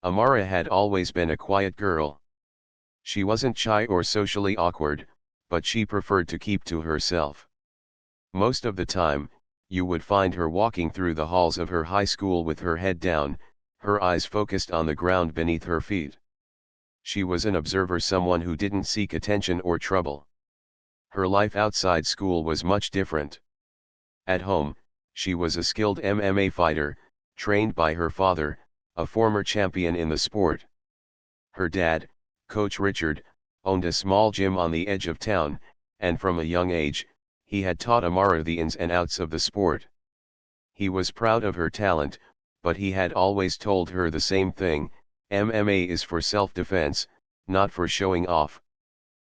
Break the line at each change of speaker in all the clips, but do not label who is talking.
Amara had always been a quiet girl. She wasn't shy or socially awkward, but she preferred to keep to herself. Most of the time, you would find her walking through the halls of her high school with her head down, her eyes focused on the ground beneath her feet. She was an observer, someone who didn't seek attention or trouble. Her life outside school was much different. At home, she was a skilled MMA fighter, trained by her father, a former champion in the sport. Her dad, Coach Richard, owned a small gym on the edge of town, and from a young age, he had taught Amara the ins and outs of the sport. He was proud of her talent, but he had always told her the same thing: MMA is for self-defense, not for showing off.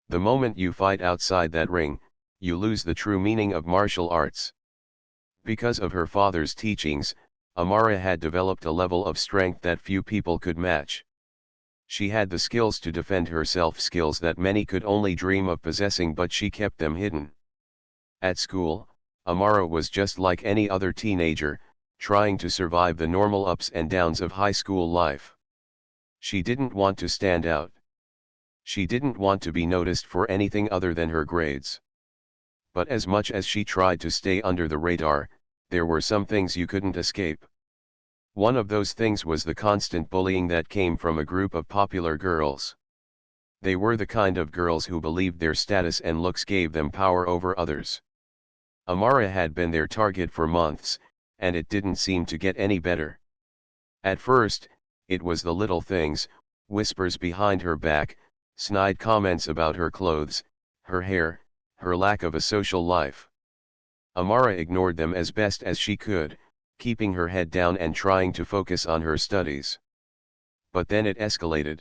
The moment you fight outside that ring, you lose the true meaning of martial arts. Because of her father's teachings, Amara had developed a level of strength that few people could match. She had the skills to defend herself, skills that many could only dream of possessing, but she kept them hidden. At school, Amara was just like any other teenager, trying to survive the normal ups and downs of high school life. She didn't want to stand out. She didn't want to be noticed for anything other than her grades. But as much as she tried to stay under the radar, there were some things you couldn't escape. One of those things was the constant bullying that came from a group of popular girls. They were the kind of girls who believed their status and looks gave them power over others. Amara had been their target for months, and it didn't seem to get any better. At first, it was the little things: whispers behind her back, snide comments about her clothes, her hair, her lack of a social life. Amara ignored them as best as she could, keeping her head down and trying to focus on her studies. But then it escalated.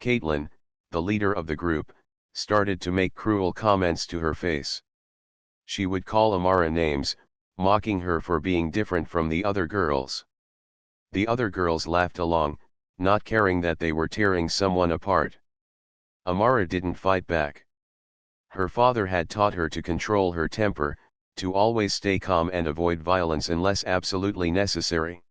Caitlin, the leader of the group, started to make cruel comments to her face. She would call Amara names, mocking her for being different from the other girls. The other girls laughed along, not caring that they were tearing someone apart. Amara didn't fight back. Her father had taught her to control her temper, to always stay calm and avoid violence unless absolutely necessary.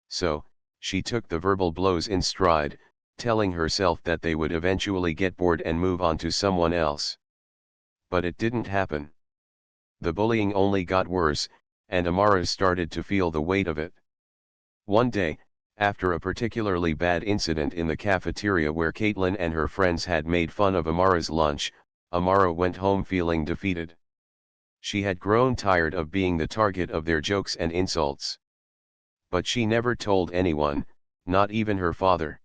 So, she took the verbal blows in stride, telling herself that they would eventually get bored and move on to someone else. But it didn't happen. The bullying only got worse, and Amara started to feel the weight of it. One day, after a particularly bad incident in the cafeteria where Caitlin and her friends had made fun of Amara's lunch, Amara went home feeling defeated. She had grown tired of being the target of their jokes and insults. But she never told anyone, not even her father.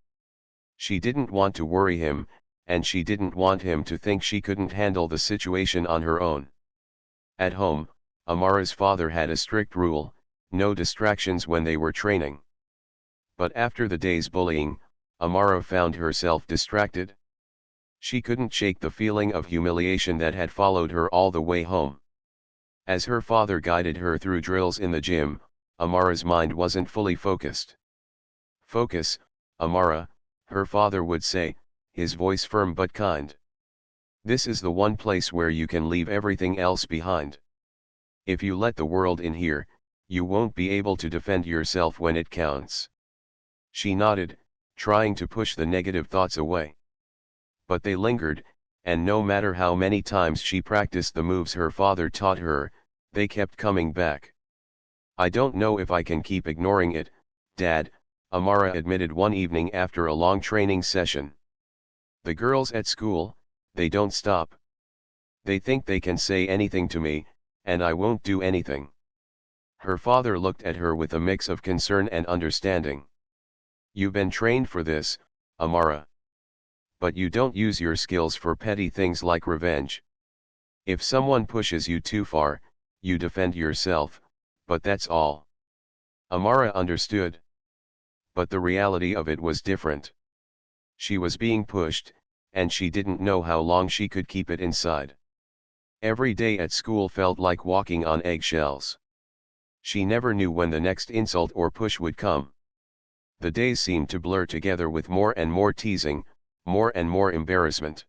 She didn't want to worry him, and she didn't want him to think she couldn't handle the situation on her own. At home, Amara's father had a strict rule: no distractions when they were training. But after the day's bullying, Amara found herself distracted. She couldn't shake the feeling of humiliation that had followed her all the way home. As her father guided her through drills in the gym, Amara's mind wasn't fully focused. "Focus, Amara," her father would say, his voice firm but kind. "This is the one place where you can leave everything else behind. If you let the world in here, you won't be able to defend yourself when it counts." She nodded, trying to push the negative thoughts away. But they lingered, and no matter how many times she practiced the moves her father taught her, they kept coming back. "I don't know if I can keep ignoring it, Dad," Amara admitted one evening after a long training session. "The girls at school, they don't stop. They think they can say anything to me, and I won't do anything." Her father looked at her with a mix of concern and understanding. "You've been trained for this, Amara. But you don't use your skills for petty things like revenge. If someone pushes you too far, you defend yourself, but that's all." Amara understood. But the reality of it was different. She was being pushed, and she didn't know how long she could keep it inside. Every day at school felt like walking on eggshells. She never knew when the next insult or push would come. The days seemed to blur together with more and more teasing, more and more embarrassment.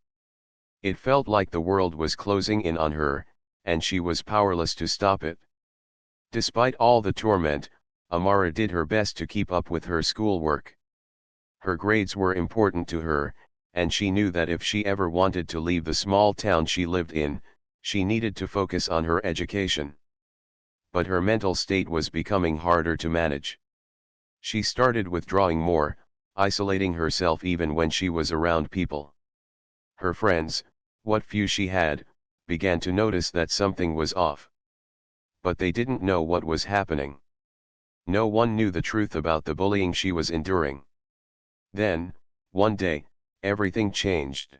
It felt like the world was closing in on her, and she was powerless to stop it. Despite all the torment, Amara did her best to keep up with her schoolwork. Her grades were important to her, and she knew that if she ever wanted to leave the small town she lived in, she needed to focus on her education. But her mental state was becoming harder to manage. She started withdrawing more, isolating herself even when she was around people. Her friends, what few she had, began to notice that something was off. But they didn't know what was happening. No one knew the truth about the bullying she was enduring. Then, one day, everything changed.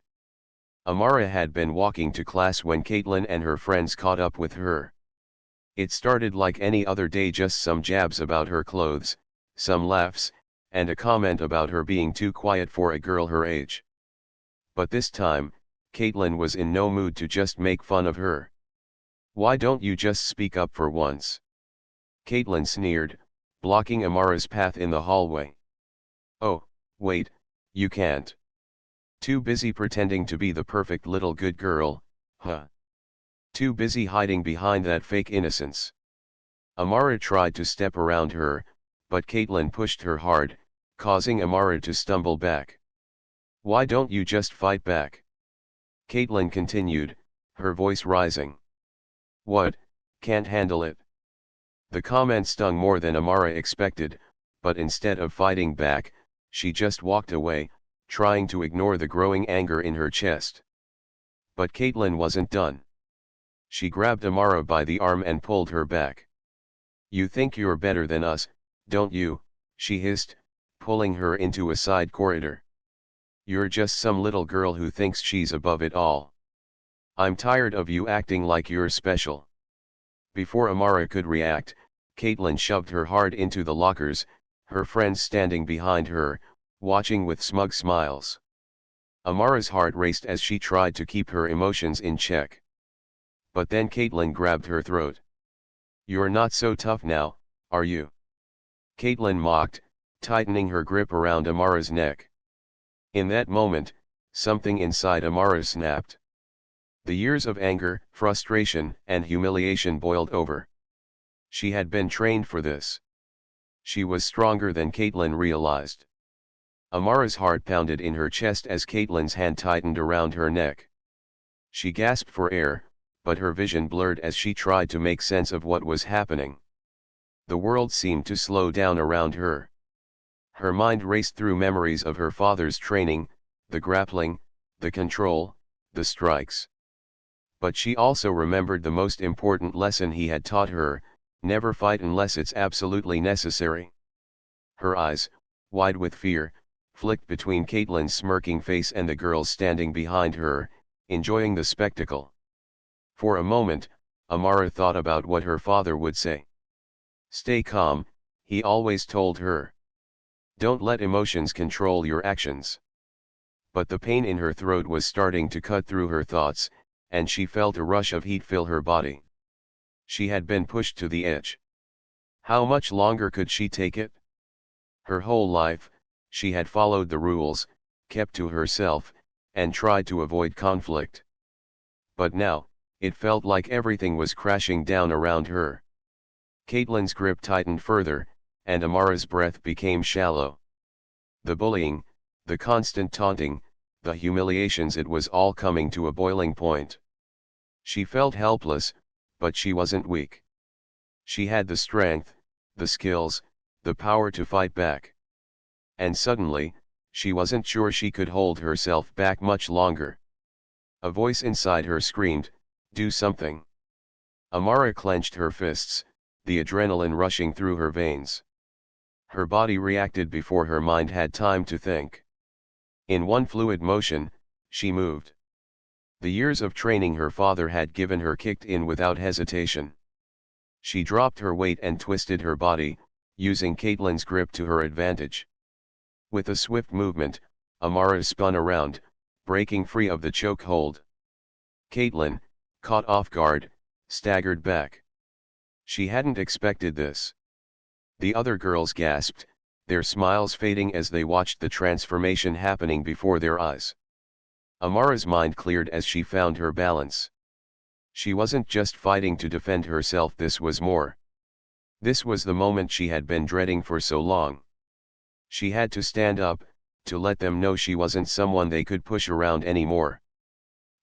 Amara had been walking to class when Caitlin and her friends caught up with her. It started like any other day, just some jabs about her clothes, some laughs, and a comment about her being too quiet for a girl her age. But this time, Caitlin was in no mood to just make fun of her. "Why don't you just speak up for once?" Caitlin sneered, blocking Amara's path in the hallway. "Oh, wait, you can't. Too busy pretending to be the perfect little good girl, huh? Too busy hiding behind that fake innocence." Amara tried to step around her, but Caitlin pushed her hard, causing Amara to stumble back. "Why don't you just fight back?" Caitlin continued, her voice rising. "What, can't handle it?" The comment stung more than Amara expected, but instead of fighting back, she just walked away, trying to ignore the growing anger in her chest. But Caitlin wasn't done. She grabbed Amara by the arm and pulled her back. "You think you're better than us, don't you?" she hissed, pulling her into a side corridor. "You're just some little girl who thinks she's above it all. I'm tired of you acting like you're special." Before Amara could react, Caitlin shoved her hard into the lockers, her friends standing behind her, watching with smug smiles. Amara's heart raced as she tried to keep her emotions in check. But then Caitlin grabbed her throat. "You're not so tough now, are you?" Caitlin mocked, tightening her grip around Amara's neck. In that moment, something inside Amara snapped. The years of anger, frustration, and humiliation boiled over. She had been trained for this. She was stronger than Caitlin realized. Amara's heart pounded in her chest as Caitlin's hand tightened around her neck. She gasped for air, but her vision blurred as she tried to make sense of what was happening. The world seemed to slow down around her. Her mind raced through memories of her father's training, the grappling, the control, the strikes. But she also remembered the most important lesson he had taught her: never fight unless it's absolutely necessary. Her eyes, wide with fear, flicked between Caitlin's smirking face and the girls standing behind her, enjoying the spectacle. For a moment, Amara thought about what her father would say. "Stay calm," he always told her. "Don't let emotions control your actions." But the pain in her throat was starting to cut through her thoughts, and she felt a rush of heat fill her body. She had been pushed to the edge. How much longer could she take it? Her whole life, she had followed the rules, kept to herself, and tried to avoid conflict. But now, it felt like everything was crashing down around her. Caitlin's grip tightened further, and Amara's breath became shallow. The bullying, the constant taunting, the humiliations, it was all coming to a boiling point. She felt helpless, but she wasn't weak. She had the strength, the skills, the power to fight back. And suddenly, she wasn't sure she could hold herself back much longer. A voice inside her screamed, "Do something." Amara clenched her fists, the adrenaline rushing through her veins. Her body reacted before her mind had time to think. In one fluid motion, she moved. The years of training her father had given her kicked in without hesitation. She dropped her weight and twisted her body, using Caitlin's grip to her advantage. With a swift movement, Amara spun around, breaking free of the chokehold. Caitlin, caught off guard, staggered back. She hadn't expected this. The other girls gasped, their smiles fading as they watched the transformation happening before their eyes. Amara's mind cleared as she found her balance. She wasn't just fighting to defend herself, this was more. This was the moment she had been dreading for so long. She had to stand up, to let them know she wasn't someone they could push around anymore.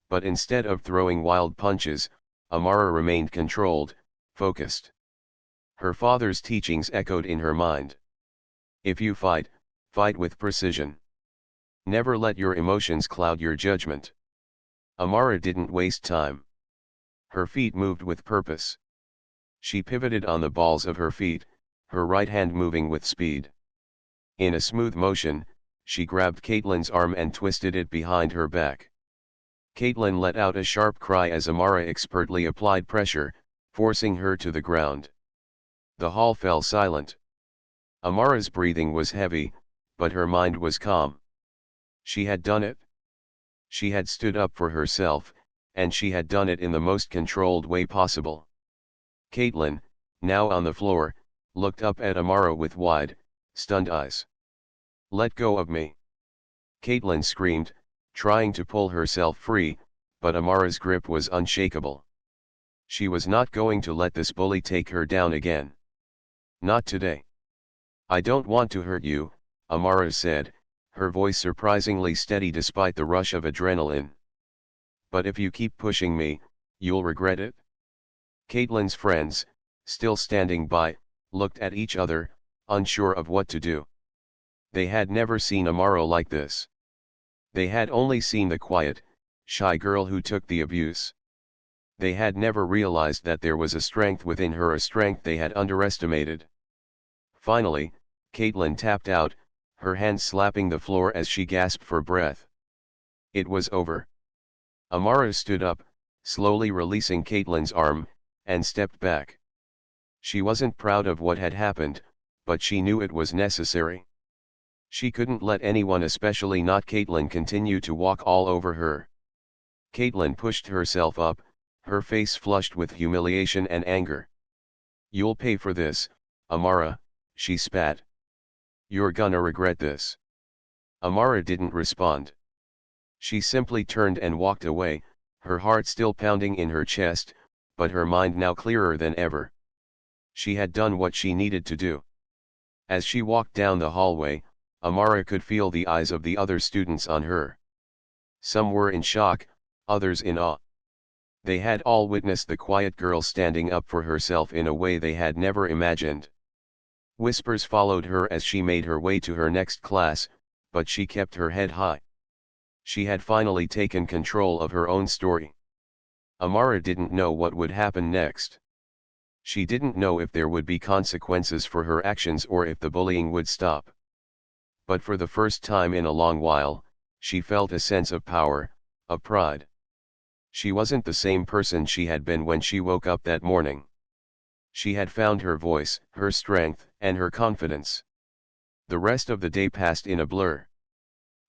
But instead of throwing wild punches, Amara remained controlled, focused. Her father's teachings echoed in her mind. If you fight, fight with precision. Never let your emotions cloud your judgment. Amara didn't waste time. Her feet moved with purpose. She pivoted on the balls of her feet, her right hand moving with speed. In a smooth motion, she grabbed Caitlin's arm and twisted it behind her back. Caitlin let out a sharp cry as Amara expertly applied pressure, forcing her to the ground. The hall fell silent. Amara's breathing was heavy, but her mind was calm. She had done it. She had stood up for herself, and she had done it in the most controlled way possible. Caitlin, now on the floor, looked up at Amara with wide, stunned eyes. "Let go of me!" Caitlin screamed, trying to pull herself free, but Amara's grip was unshakable. She was not going to let this bully take her down again. Not today. "I don't want to hurt you," Amara said, her voice surprisingly steady despite the rush of adrenaline. "But if you keep pushing me, you'll regret it." Caitlin's friends, still standing by, looked at each other, unsure of what to do. They had never seen Amara like this. They had only seen the quiet, shy girl who took the abuse. They had never realized that there was a strength within her, a strength they had underestimated. Finally, Caitlin tapped out, her hands slapping the floor as she gasped for breath. It was over. Amara stood up, slowly releasing Caitlin's arm, and stepped back. She wasn't proud of what had happened, but she knew it was necessary. She couldn't let anyone, especially not Caitlin, continue to walk all over her. Caitlin pushed herself up, her face flushed with humiliation and anger. "You'll pay for this, Amara," she spat. "You're gonna regret this." Amara didn't respond. She simply turned and walked away, her heart still pounding in her chest, but her mind now clearer than ever. She had done what she needed to do. As she walked down the hallway, Amara could feel the eyes of the other students on her. Some were in shock, others in awe. They had all witnessed the quiet girl standing up for herself in a way they had never imagined. Whispers followed her as she made her way to her next class, but she kept her head high. She had finally taken control of her own story. Amara didn't know what would happen next. She didn't know if there would be consequences for her actions or if the bullying would stop. But for the first time in a long while, she felt a sense of power, of pride. She wasn't the same person she had been when she woke up that morning. She had found her voice, her strength, and her confidence. The rest of the day passed in a blur.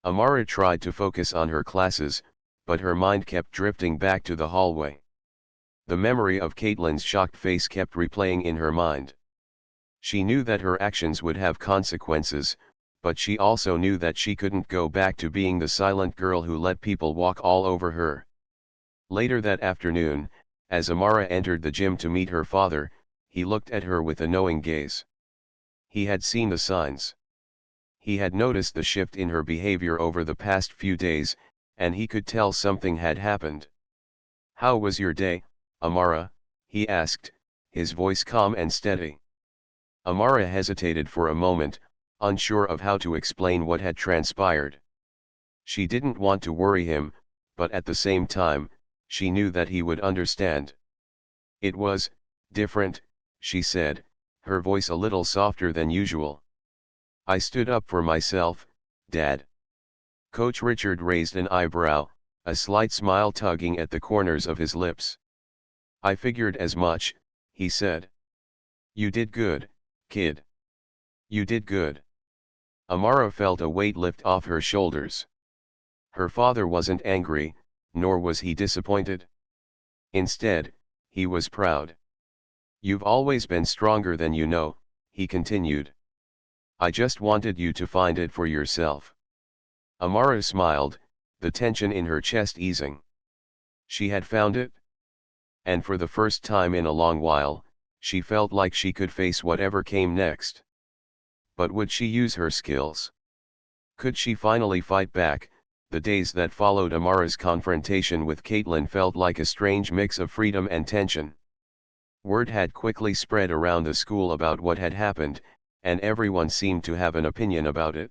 Amara tried to focus on her classes, but her mind kept drifting back to the hallway. The memory of Caitlin's shocked face kept replaying in her mind. She knew that her actions would have consequences, but she also knew that she couldn't go back to being the silent girl who let people walk all over her. Later that afternoon, as Amara entered the gym to meet her father, he looked at her with a knowing gaze. He had seen the signs. He had noticed the shift in her behavior over the past few days, and he could tell something had happened. "How was your day, Amara?" he asked, his voice calm and steady. Amara hesitated for a moment, unsure of how to explain what had transpired. She didn't want to worry him, but at the same time, she knew that he would understand. "It was different," she said, her voice a little softer than usual. "I stood up for myself, Dad." Coach Richard raised an eyebrow, a slight smile tugging at the corners of his lips. "I figured as much," he said. "You did good, kid. You did good." Amara felt a weight lift off her shoulders. Her father wasn't angry, nor was he disappointed. Instead, he was proud. "You've always been stronger than you know," he continued. "I just wanted you to find it for yourself." Amara smiled, the tension in her chest easing. She had found it? And for the first time in a long while, she felt like she could face whatever came next. But would she use her skills? Could she finally fight back? The days that followed Amara's confrontation with Caitlin felt like a strange mix of freedom and tension. Word had quickly spread around the school about what had happened, and everyone seemed to have an opinion about it.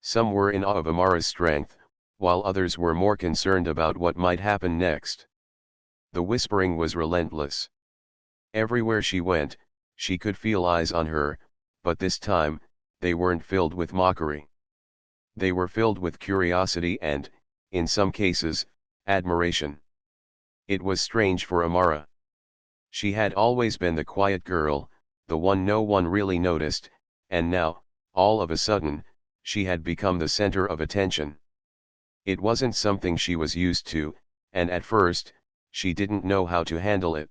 Some were in awe of Amara's strength, while others were more concerned about what might happen next. The whispering was relentless. Everywhere she went, she could feel eyes on her, but this time, they weren't filled with mockery. They were filled with curiosity and, in some cases, admiration. It was strange for Amara. She had always been the quiet girl, the one no one really noticed, and now, all of a sudden, she had become the center of attention. It wasn't something she was used to, and at first, she didn't know how to handle it.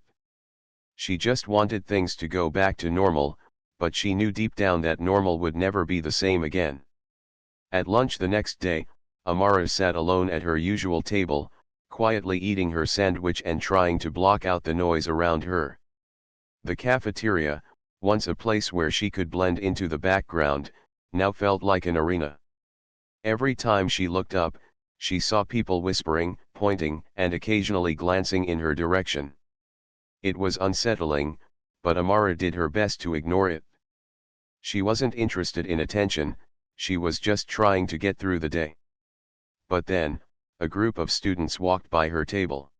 She just wanted things to go back to normal, but she knew deep down that normal would never be the same again. At lunch the next day, Amara sat alone at her usual table, quietly eating her sandwich and trying to block out the noise around her. The cafeteria, once a place where she could blend into the background, now felt like an arena. Every time she looked up, she saw people whispering, pointing, and occasionally glancing in her direction. It was unsettling, but Amara did her best to ignore it. She wasn't interested in attention, she was just trying to get through the day. But then, a group of students walked by her table.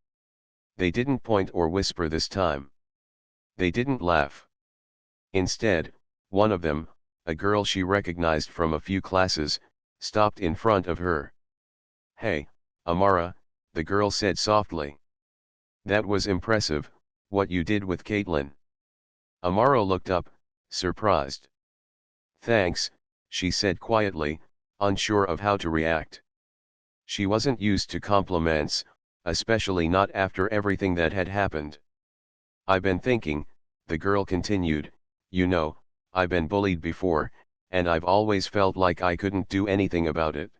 They didn't point or whisper this time. They didn't laugh. Instead, one of them, a girl she recognized from a few classes, stopped in front of her. "Hey, Amara," the girl said softly. "That was impressive, what you did with Caitlin." Amara looked up, surprised. "Thanks," she said quietly, unsure of how to react. She wasn't used to compliments, especially not after everything that had happened. "I've been thinking," the girl continued, "you know, I've been bullied before, and I've always felt like I couldn't do anything about it.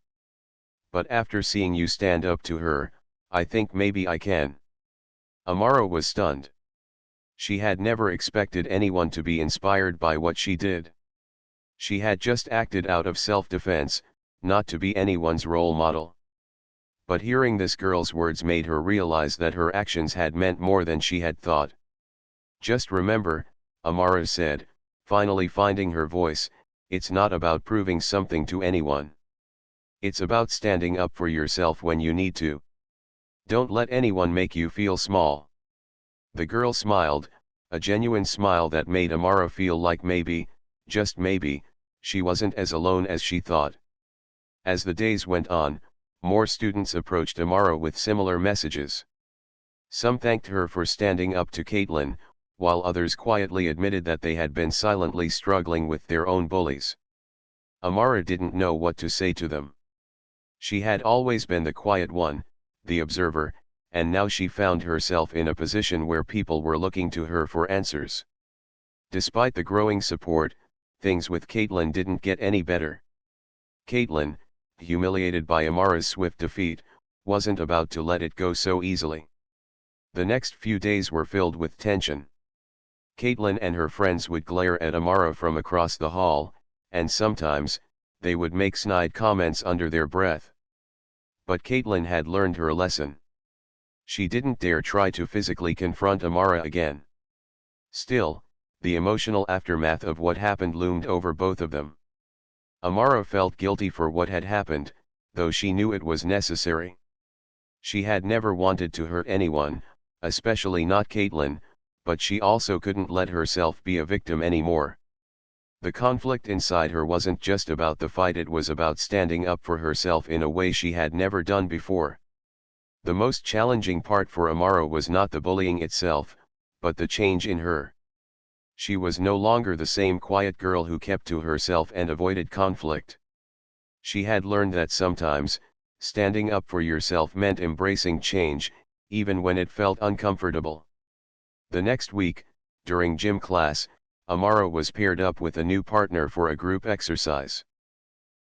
But after seeing you stand up to her, I think maybe I can." Amara was stunned. She had never expected anyone to be inspired by what she did. She had just acted out of self-defense, not to be anyone's role model. But hearing this girl's words made her realize that her actions had meant more than she had thought. "Just remember," Amara said, finally finding her voice, "it's not about proving something to anyone. It's about standing up for yourself when you need to. Don't let anyone make you feel small." The girl smiled, a genuine smile that made Amara feel like maybe, just maybe, she wasn't as alone as she thought. As the days went on, more students approached Amara with similar messages. Some thanked her for standing up to Caitlin, while others quietly admitted that they had been silently struggling with their own bullies. Amara didn't know what to say to them. She had always been the quiet one, the observer, and now she found herself in a position where people were looking to her for answers. Despite the growing support, things with Caitlin didn't get any better. Caitlin, humiliated by Amara's swift defeat, wasn't about to let it go so easily. The next few days were filled with tension. Caitlin and her friends would glare at Amara from across the hall, and sometimes, they would make snide comments under their breath. But Caitlin had learned her lesson. She didn't dare try to physically confront Amara again. Still, the emotional aftermath of what happened loomed over both of them. Amara felt guilty for what had happened, though she knew it was necessary. She had never wanted to hurt anyone, especially not Caitlin, but she also couldn't let herself be a victim anymore. The conflict inside her wasn't just about the fight, it was about standing up for herself in a way she had never done before. The most challenging part for Amara was not the bullying itself, but the change in her. She was no longer the same quiet girl who kept to herself and avoided conflict. She had learned that sometimes, standing up for yourself meant embracing change, even when it felt uncomfortable. The next week, during gym class, Amara was paired up with a new partner for a group exercise.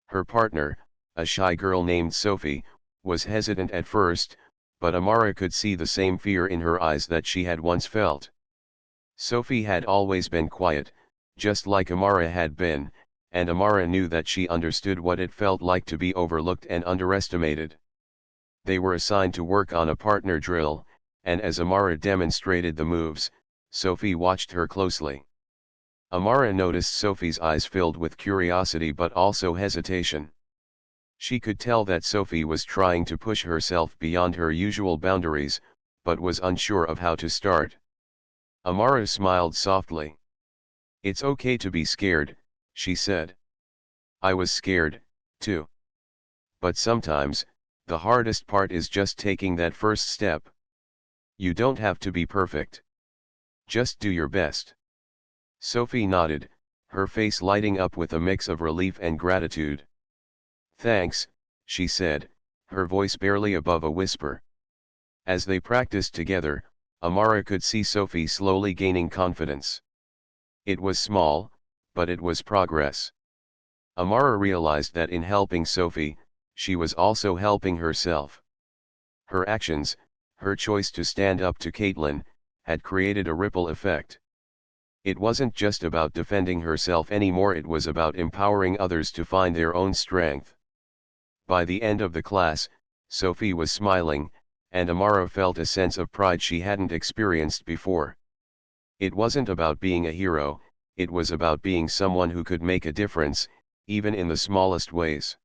Her partner, a shy girl named Sophie, was hesitant at first, but Amara could see the same fear in her eyes that she had once felt. Sophie had always been quiet, just like Amara had been, and Amara knew that she understood what it felt like to be overlooked and underestimated. They were assigned to work on a partner drill, and as Amara demonstrated the moves, Sophie watched her closely. Amara noticed Sophie's eyes filled with curiosity but also hesitation. She could tell that Sophie was trying to push herself beyond her usual boundaries, but was unsure of how to start. Amara smiled softly. "It's okay to be scared," she said. "I was scared, too. But sometimes, the hardest part is just taking that first step. You don't have to be perfect. Just do your best." Sophie nodded, her face lighting up with a mix of relief and gratitude. "Thanks," she said, her voice barely above a whisper. As they practiced together, Amara could see Sophie slowly gaining confidence. It was small, but it was progress. Amara realized that in helping Sophie, she was also helping herself. Her actions, her choice to stand up to Caitlin, had created a ripple effect. It wasn't just about defending herself anymore, it was about empowering others to find their own strength. By the end of the class, Sophie was smiling, and Amara felt a sense of pride she hadn't experienced before. It wasn't about being a hero, it was about being someone who could make a difference, even in the smallest ways.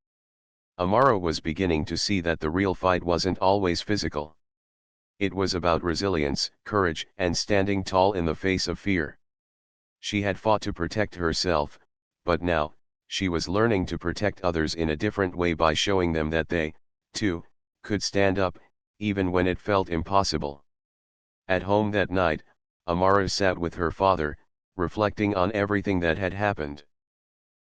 Amara was beginning to see that the real fight wasn't always physical. It was about resilience, courage, and standing tall in the face of fear. She had fought to protect herself, but now, she was learning to protect others in a different way by showing them that they, too, could stand up, even when it felt impossible. At home that night, Amara sat with her father, reflecting on everything that had happened.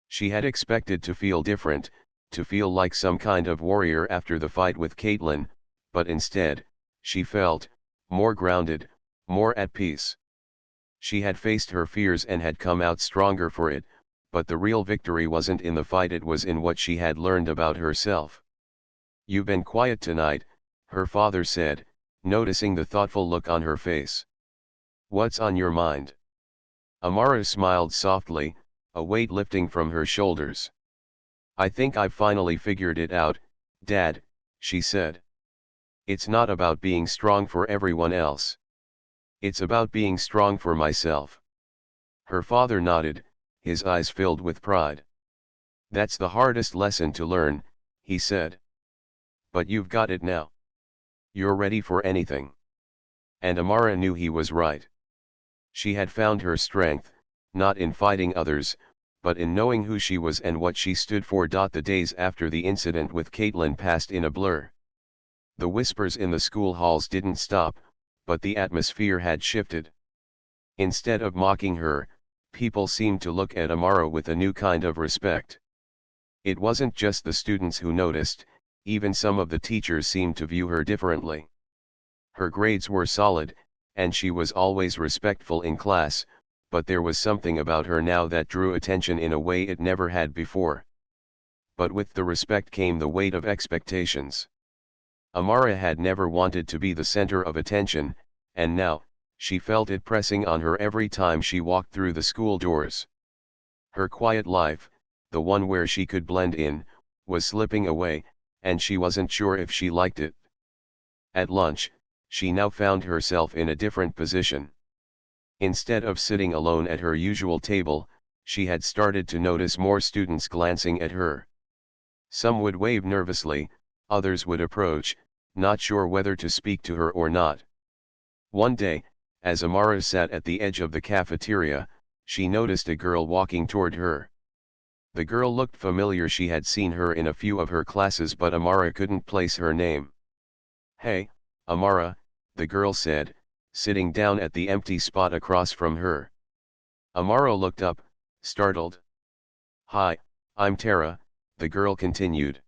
She had expected to feel different, to feel like some kind of warrior after the fight with Caitlin, but instead, she felt more grounded, more at peace. She had faced her fears and had come out stronger for it, but the real victory wasn't in the fight, it was in what she had learned about herself. "You've been quiet tonight," her father said, noticing the thoughtful look on her face. "What's on your mind?" Amara smiled softly, a weight lifting from her shoulders. "I think I've finally figured it out, Dad," she said. "It's not about being strong for everyone else. It's about being strong for myself." Her father nodded, his eyes filled with pride. "That's the hardest lesson to learn," he said. "But you've got it now. You're ready for anything." And Amara knew he was right. She had found her strength, not in fighting others, but in knowing who she was and what she stood for. The days after the incident with Caitlin passed in a blur. The whispers in the school halls didn't stop, but the atmosphere had shifted. Instead of mocking her, people seemed to look at Amara with a new kind of respect. It wasn't just the students who noticed, even some of the teachers seemed to view her differently. Her grades were solid, and she was always respectful in class, but there was something about her now that drew attention in a way it never had before. But with the respect came the weight of expectations. Amara had never wanted to be the center of attention, and now, she felt it pressing on her every time she walked through the school doors. Her quiet life, the one where she could blend in, was slipping away, and she wasn't sure if she liked it. At lunch, she now found herself in a different position. Instead of sitting alone at her usual table, she had started to notice more students glancing at her. Some would wave nervously, others would approach, not sure whether to speak to her or not. One day, as Amara sat at the edge of the cafeteria, she noticed a girl walking toward her. The girl looked familiar, she had seen her in a few of her classes, but Amara couldn't place her name. "Hey, Amara," the girl said, sitting down at the empty spot across from her. Amara looked up, startled. "Hi, I'm Tara," the girl continued.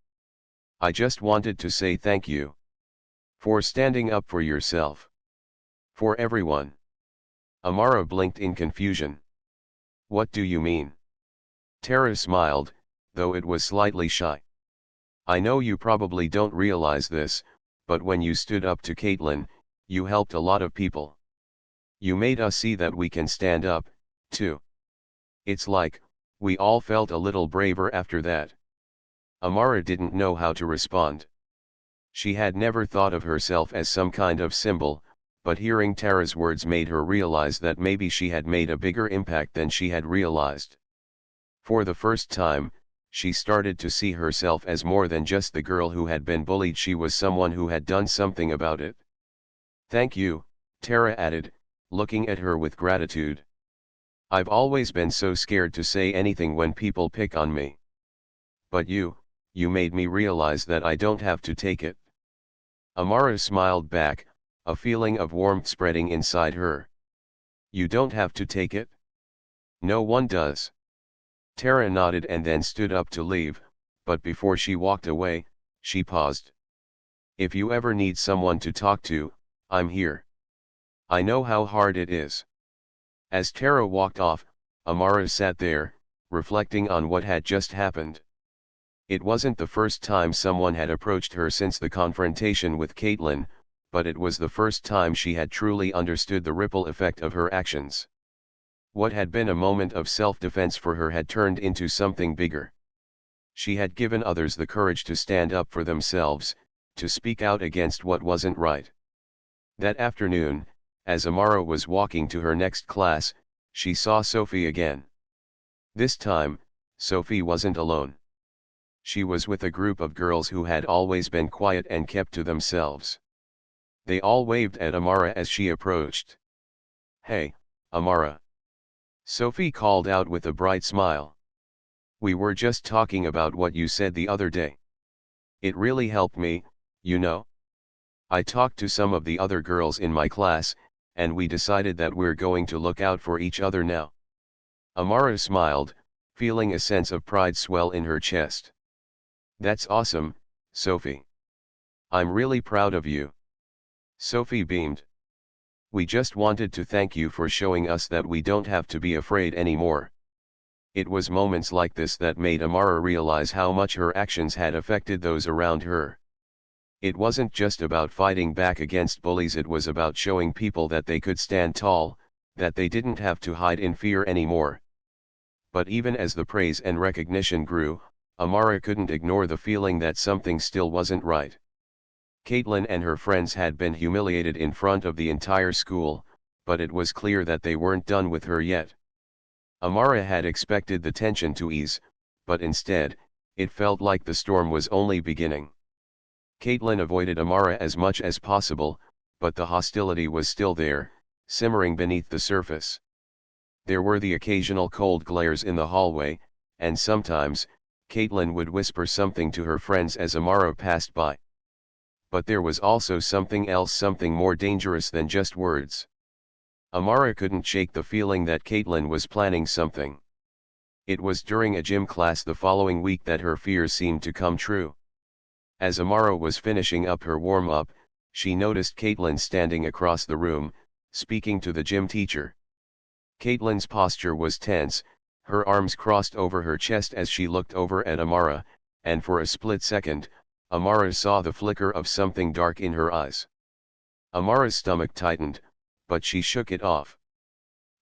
"I just wanted to say thank you. For standing up for yourself. For everyone." Amara blinked in confusion. "What do you mean?" Tara smiled, though it was slightly shy. "I know you probably don't realize this, but when you stood up to Caitlin, you helped a lot of people. You made us see that we can stand up, too. It's like, We all felt a little braver after that. Amara didn't know how to respond. She had never thought of herself as some kind of symbol, but hearing Tara's words made her realize that maybe she had made a bigger impact than she had realized. For the first time, she started to see herself as more than just the girl who had been bullied. She was someone who had done something about it. "Thank you," Tara added, looking at her with gratitude. "I've always been so scared to say anything when people pick on me. But you made me realize that I don't have to take it." Amara smiled back, a feeling of warmth spreading inside her. "You don't have to take it? No one does." Tara nodded and then stood up to leave, but before she walked away, she paused. "If you ever need someone to talk to, I'm here. I know how hard it is." As Tara walked off, Amara sat there, reflecting on what had just happened. It wasn't the first time someone had approached her since the confrontation with Caitlin, but it was the first time she had truly understood the ripple effect of her actions. What had been a moment of self-defense for her had turned into something bigger. She had given others the courage to stand up for themselves, to speak out against what wasn't right. That afternoon, as Amara was walking to her next class, she saw Sophie again. This time, Sophie wasn't alone. She was with a group of girls who had always been quiet and kept to themselves. They all waved at Amara as she approached. "Hey, Amara," Sophie called out with a bright smile. "We were just talking about what you said the other day. It really helped me, you know. I talked to some of the other girls in my class, and we decided that we're going to look out for each other now." Amara smiled, feeling a sense of pride swell in her chest. "That's awesome, Sophie. I'm really proud of you." Sophie beamed. "We just wanted to thank you for showing us that we don't have to be afraid anymore." It was moments like this that made Amara realize how much her actions had affected those around her. It wasn't just about fighting back against bullies, it was about showing people that they could stand tall, that they didn't have to hide in fear anymore. But even as the praise and recognition grew, Amara couldn't ignore the feeling that something still wasn't right. Caitlin and her friends had been humiliated in front of the entire school, but it was clear that they weren't done with her yet. Amara had expected the tension to ease, but instead, it felt like the storm was only beginning. Caitlin avoided Amara as much as possible, but the hostility was still there, simmering beneath the surface. There were the occasional cold glares in the hallway, and sometimes, Caitlin would whisper something to her friends as Amara passed by. But there was also something else, something more dangerous than just words. Amara couldn't shake the feeling that Caitlin was planning something. It was during a gym class the following week that her fears seemed to come true. As Amara was finishing up her warm-up, she noticed Caitlin standing across the room, speaking to the gym teacher. Caitlin's posture was tense, her arms crossed over her chest as she looked over at Amara, and for a split second, Amara saw the flicker of something dark in her eyes. Amara's stomach tightened, but she shook it off.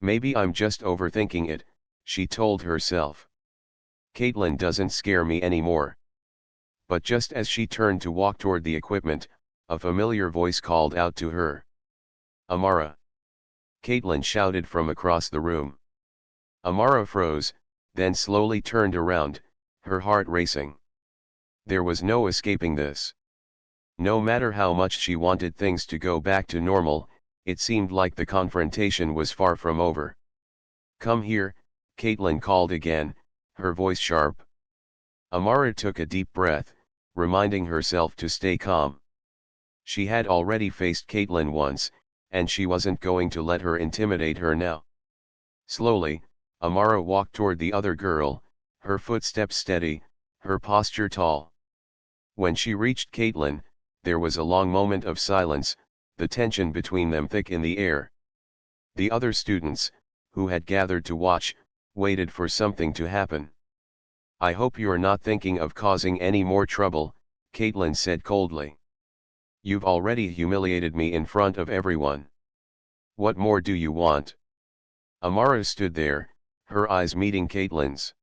"Maybe I'm just overthinking it," she told herself. "Caitlin doesn't scare me anymore." But just as she turned to walk toward the equipment, a familiar voice called out to her. "Amara!" Caitlin shouted from across the room. Amara froze, then slowly turned around, her heart racing. There was no escaping this. No matter how much she wanted things to go back to normal, it seemed like the confrontation was far from over. "Come here," Caitlin called again, her voice sharp. Amara took a deep breath, reminding herself to stay calm. She had already faced Caitlin once, and she wasn't going to let her intimidate her now. Slowly, Amara walked toward the other girl, her footsteps steady, her posture tall. When she reached Caitlin, there was a long moment of silence, the tension between them thick in the air. The other students, who had gathered to watch, waited for something to happen. "I hope you're not thinking of causing any more trouble," Caitlin said coldly. "You've already humiliated me in front of everyone. What more do you want?" Amara stood there, her eyes meeting Caitlin's.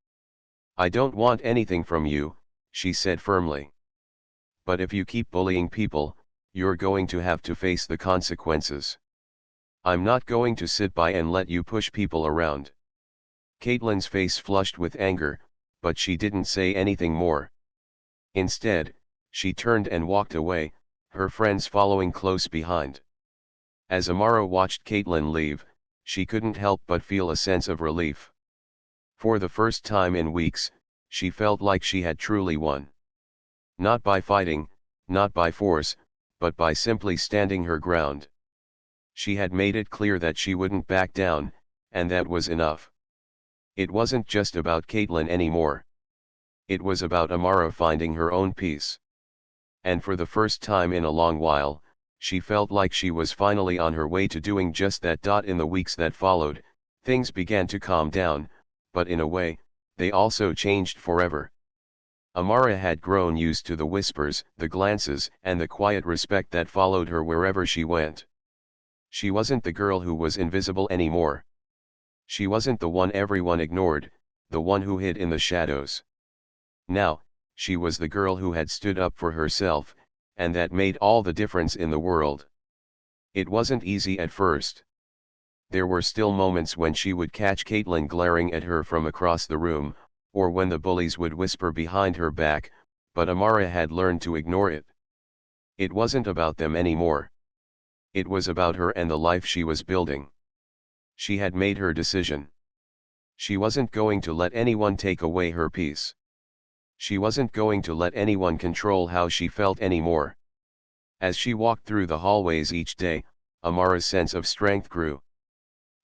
I don't want anything from you, she said firmly. But if you keep bullying people, you're going to have to face the consequences. I'm not going to sit by and let you push people around. Caitlin's face flushed with anger, but she didn't say anything more. Instead, she turned and walked away, her friends following close behind. As Amara watched Caitlin leave, she couldn't help but feel a sense of relief. For the first time in weeks, she felt like she had truly won. Not by fighting, not by force, but by simply standing her ground. She had made it clear that she wouldn't back down, and that was enough. It wasn't just about Caitlin anymore. It was about Amara finding her own peace. And for the first time in a long while, she felt like she was finally on her way to doing just that. In the weeks that followed, things began to calm down, but in a way, they also changed forever. Amara had grown used to the whispers, the glances, and the quiet respect that followed her wherever she went. She wasn't the girl who was invisible anymore. She wasn't the one everyone ignored, the one who hid in the shadows. Now, she was the girl who had stood up for herself, and that made all the difference in the world. It wasn't easy at first. There were still moments when she would catch Caitlin glaring at her from across the room, or when the bullies would whisper behind her back, but Amara had learned to ignore it. It wasn't about them anymore. It was about her and the life she was building. She had made her decision. She wasn't going to let anyone take away her peace. She wasn't going to let anyone control how she felt anymore. As she walked through the hallways each day, Amara's sense of strength grew.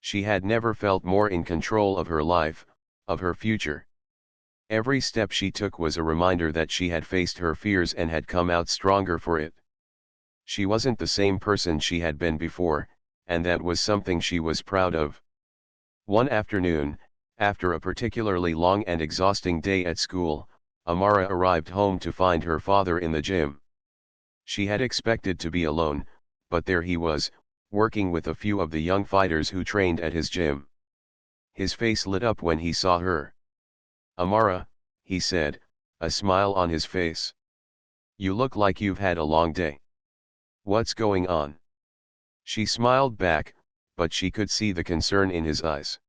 She had never felt more in control of her life, of her future. Every step she took was a reminder that she had faced her fears and had come out stronger for it. She wasn't the same person she had been before, and that was something she was proud of. One afternoon, after a particularly long and exhausting day at school, Amara arrived home to find her father in the gym. She had expected to be alone, but there he was, working with a few of the young fighters who trained at his gym. His face lit up when he saw her. "Amara," he said, a smile on his face. "You look like you've had a long day. What's going on?" She smiled back, but she could see the concern in his eyes.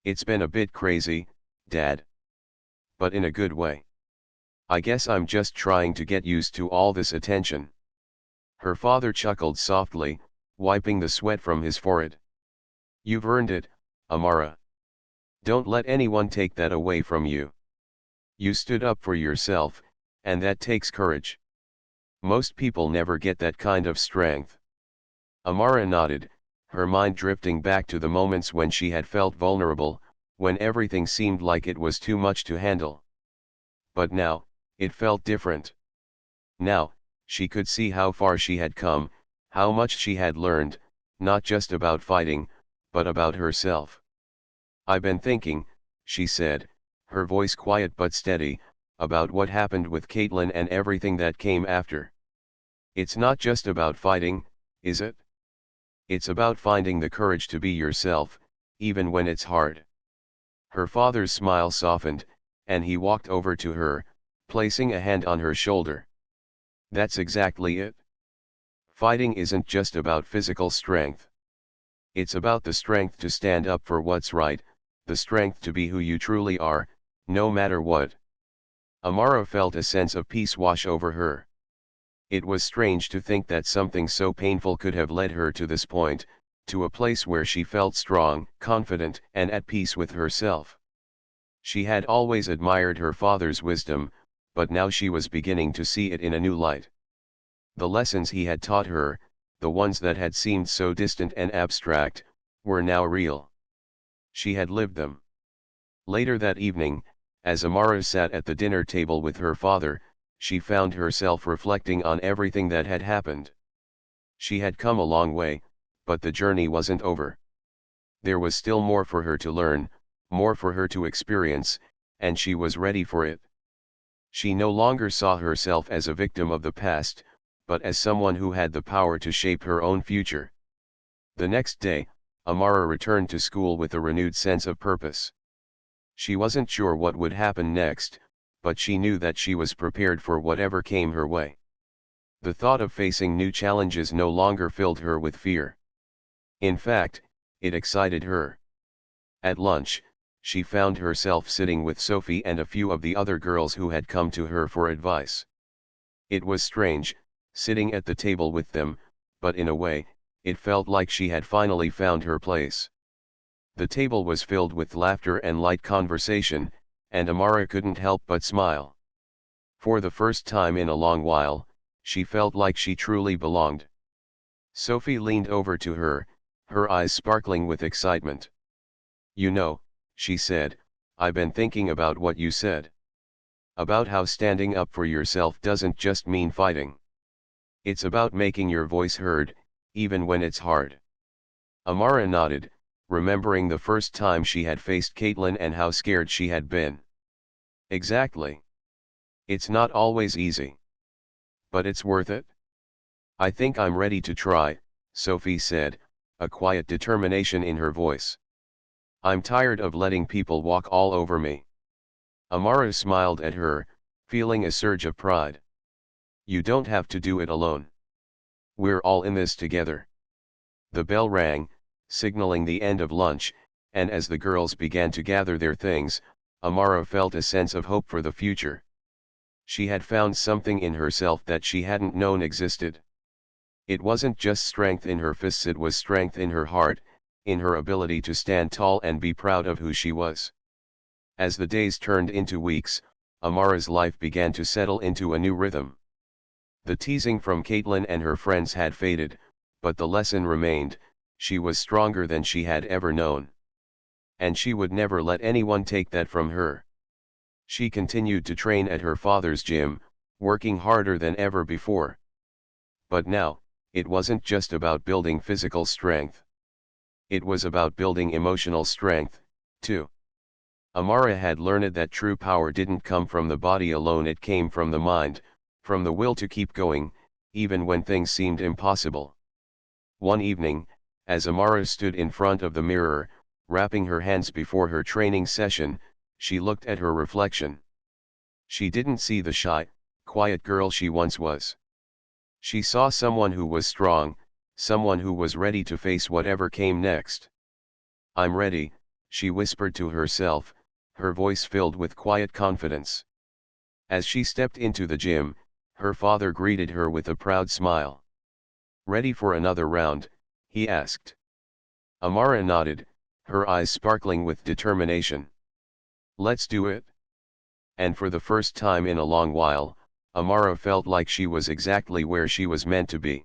"It's been a bit crazy, Dad. But in a good way. I guess I'm just trying to get used to all this attention." Her father chuckled softly, wiping the sweat from his forehead. "You've earned it, Amara. Don't let anyone take that away from you. You stood up for yourself, and that takes courage. Most people never get that kind of strength." Amara nodded, her mind drifting back to the moments when she had felt vulnerable, when everything seemed like it was too much to handle. But now, it felt different. Now, she could see how far she had come, how much she had learned, not just about fighting, but about herself. "I've been thinking," she said, her voice quiet but steady, "about what happened with Caitlin and everything that came after. It's not just about fighting, is it? It's about finding the courage to be yourself, even when it's hard." Her father's smile softened, and he walked over to her, placing a hand on her shoulder. "That's exactly it. Fighting isn't just about physical strength. It's about the strength to stand up for what's right, the strength to be who you truly are, no matter what." Amara felt a sense of peace wash over her. It was strange to think that something so painful could have led her to this point, to a place where she felt strong, confident, and at peace with herself. She had always admired her father's wisdom, but now she was beginning to see it in a new light. The lessons he had taught her, the ones that had seemed so distant and abstract, were now real. She had lived them. Later that evening, as Amara sat at the dinner table with her father, she found herself reflecting on everything that had happened. She had come a long way, but the journey wasn't over. There was still more for her to learn, more for her to experience, and she was ready for it. She no longer saw herself as a victim of the past, but as someone who had the power to shape her own future. The next day, Amara returned to school with a renewed sense of purpose. She wasn't sure what would happen next, but she knew that she was prepared for whatever came her way. The thought of facing new challenges no longer filled her with fear. In fact, it excited her. At lunch, she found herself sitting with Sophie and a few of the other girls who had come to her for advice. It was strange, sitting at the table with them, but in a way, it felt like she had finally found her place. The table was filled with laughter and light conversation, and Amara couldn't help but smile. For the first time in a long while, she felt like she truly belonged. Sophie leaned over to her, her eyes sparkling with excitement. "You know," she said, "I've been thinking about what you said. About how standing up for yourself doesn't just mean fighting. It's about making your voice heard, even when it's hard." Amara nodded, remembering the first time she had faced Caitlin and how scared she had been. "Exactly. It's not always easy. But it's worth it. I think I'm ready to try," Sophie said, a quiet determination in her voice. "I'm tired of letting people walk all over me." Amara smiled at her, feeling a surge of pride. "You don't have to do it alone. We're all in this together." The bell rang, signaling the end of lunch, and as the girls began to gather their things, Amara felt a sense of hope for the future. She had found something in herself that she hadn't known existed. It wasn't just strength in her fists, it was strength in her heart, in her ability to stand tall and be proud of who she was. As the days turned into weeks, Amara's life began to settle into a new rhythm. The teasing from Caitlin and her friends had faded, but the lesson remained: she was stronger than she had ever known. And she would never let anyone take that from her. She continued to train at her father's gym, working harder than ever before. But now, it wasn't just about building physical strength. It was about building emotional strength, too. Amara had learned that true power didn't come from the body alone, it came from the mind, from the will to keep going, even when things seemed impossible. One evening, as Amara stood in front of the mirror, wrapping her hands before her training session, she looked at her reflection. She didn't see the shy, quiet girl she once was. She saw someone who was strong, someone who was ready to face whatever came next. "I'm ready," she whispered to herself, her voice filled with quiet confidence. As she stepped into the gym, her father greeted her with a proud smile. "Ready for another round?" he asked. Amara nodded, her eyes sparkling with determination. "Let's do it." And for the first time in a long while, Amara felt like she was exactly where she was meant to be.